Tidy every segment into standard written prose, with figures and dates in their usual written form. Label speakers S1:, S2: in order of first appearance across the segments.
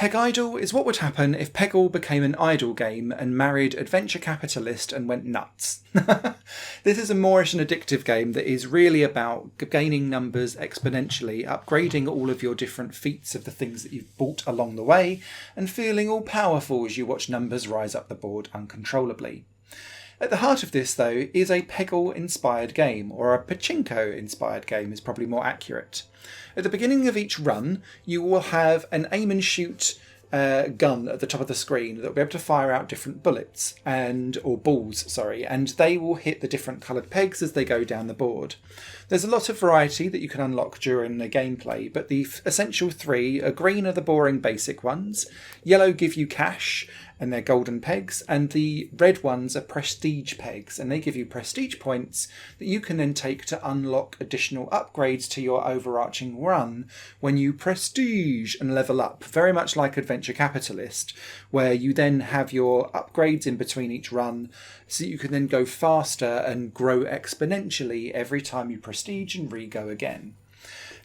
S1: Pegidle is what would happen if Peggle became an idle game and married adventure capitalist and went nuts. This is a moorish and addictive game that is really about gaining numbers exponentially, upgrading all of your different feats of the things that you've bought along the way, and feeling all powerful as you watch numbers rise up the board uncontrollably. At the heart of this, though, is a Peggle-inspired game, or a pachinko-inspired game is probably more accurate. At the beginning of each run, you will have an aim and shoot gun at the top of the screen that will be able to fire out different bullets, or balls, and they will hit the different coloured pegs as they go down the board. There's a lot of variety that you can unlock during the gameplay, but the essential three are: green are the boring basic ones, yellow give you cash, and they're golden pegs, and the red ones are prestige pegs, and they give you prestige points that you can then take to unlock additional upgrades to your overarching run when you prestige and level up, very much like Adventure Capitalist, where you then have your upgrades in between each run, so you can then go faster and grow exponentially every time you prestige and re-go again.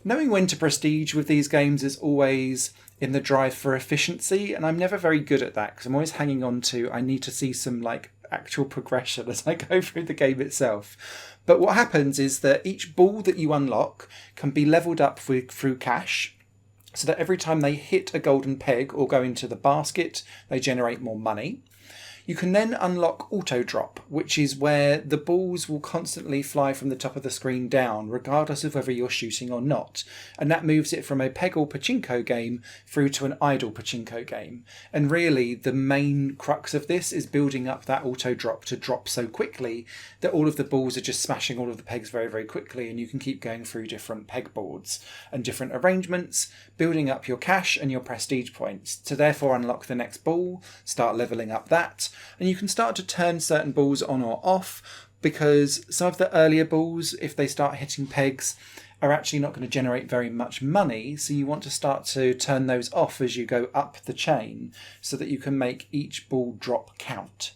S1: Knowing when to prestige with these games is always in the drive for efficiency, and I'm never very good at that because I'm always hanging on to I need to see some actual progression as I go through the game itself. But what happens is that each ball that you unlock can be leveled up through cash, so that every time they hit a golden peg or go into the basket, they generate more money. You can then unlock auto drop, which is where the balls will constantly fly from the top of the screen down, regardless of whether you're shooting or not. And that moves it from a Peggle pachinko game through to an idle pachinko game. And really, the main crux of this is building up that auto drop to drop so quickly that all of the balls are just smashing all of the pegs very, very quickly, and you can keep going through different peg boards and different arrangements, building up your cash and your prestige points to therefore unlock the next ball, start levelling up that. And you can start to turn certain balls on or off, because some of the earlier balls, if they start hitting pegs, are actually not going to generate very much money. So you want to start to turn those off as you go up the chain so that you can make each ball drop count.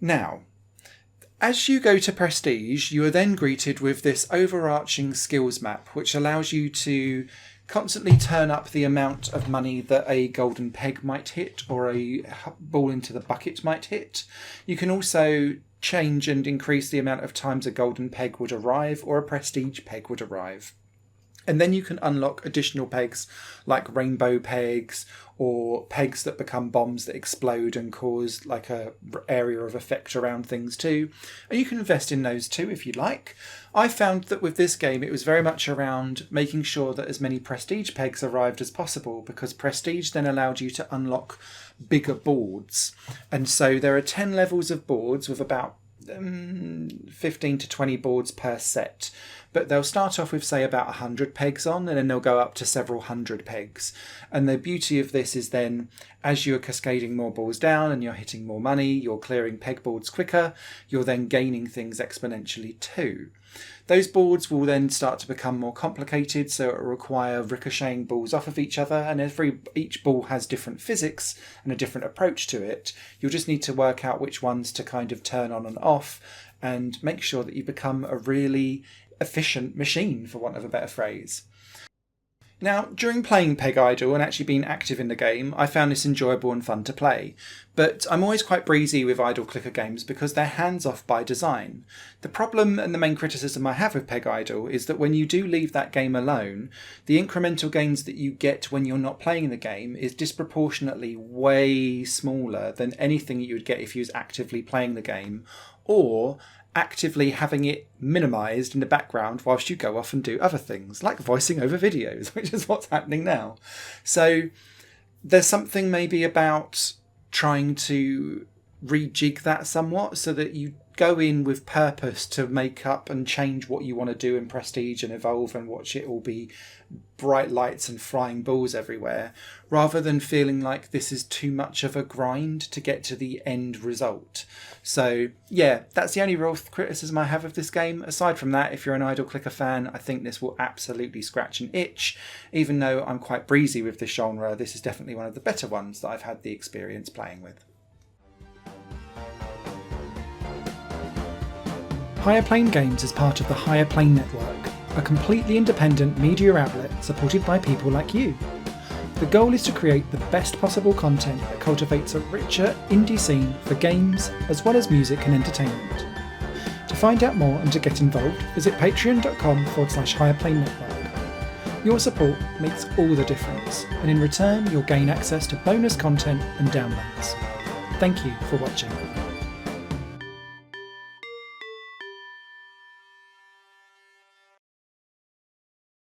S1: Now, as you go to prestige, you are then greeted with this overarching skills map, which allows you to constantly turn up the amount of money that a golden peg might hit or a ball into the bucket might hit. You can also change and increase the amount of times a golden peg would arrive or a prestige peg would arrive. And then you can unlock additional pegs like rainbow pegs or pegs that become bombs that explode and cause like a area of effect around things too. And you can invest in those too if you like. I found that with this game it was very much around making sure that as many prestige pegs arrived as possible, because prestige then allowed you to unlock bigger boards. And so there are 10 levels of boards with about 15 to 20 boards per set, but they'll start off with say about 100 pegs on, and then they'll go up to several hundred pegs. And the beauty of this is then as you're cascading more balls down and you're hitting more money, you're clearing peg boards quicker, you're then gaining things exponentially too. Those boards will then start to become more complicated, so it will require ricocheting balls off of each other, and each ball has different physics and a different approach to it. You'll just need to work out which ones to kind of turn on and off and make sure that you become a really efficient machine, for want of a better phrase. Now, during playing Pegidle and actually being active in the game, I found this enjoyable and fun to play. But I'm always quite breezy with idle clicker games because they're hands-off by design. The problem and the main criticism I have with Pegidle is that when you do leave that game alone, the incremental gains that you get when you're not playing the game is disproportionately way smaller than anything you would get if you was actively playing the game, or actively having it minimised in the background whilst you go off and do other things, like voicing over videos, which is what's happening now. So there's something maybe about trying to rejig that somewhat so that you go in with purpose to make up and change what you want to do in Prestige and evolve and watch it all be bright lights and flying balls everywhere, rather than feeling like this is too much of a grind to get to the end result. So yeah, that's the only real criticism I have of this game. Aside from that, if you're an idle clicker fan, I think this will absolutely scratch an itch. Even though I'm quite breezy with this genre, this is definitely one of the better ones that I've had the experience playing with. Higher Plane Games is part of the Higher Plane Network, a completely independent media outlet supported by people like you. The goal is to create the best possible content that cultivates a richer indie scene for games as well as music and entertainment. To find out more and to get involved, visit patreon.com/HigherPlaneNetwork. Your support makes all the difference, and in return you'll gain access to bonus content and downloads. Thank you for watching.